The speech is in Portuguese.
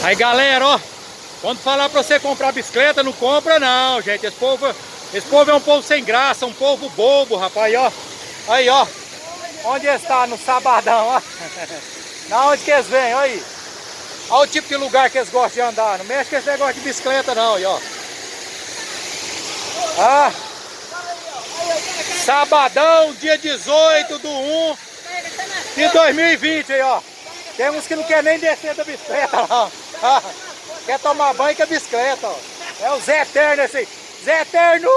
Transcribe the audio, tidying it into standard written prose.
Aí galera, ó, quando falar pra você comprar bicicleta, não compra não, gente. Esse povo é um povo sem graça, um povo bobo, rapaz, ó. Aí, ó. Onde está? No sabadão, ó. Na onde que eles vêm, olha aí. Olha o tipo de lugar que eles gostam de andar. Não mexe com esse negócio de bicicleta não, aí, ó. Ah. Sabadão, dia 18/1 de 2020, aí, ó. Tem uns que não quer nem descer da bicicleta, não. Quer tomar banho com a bicicleta, ó. É o Zé Eterno esse aí. Zé Eterno!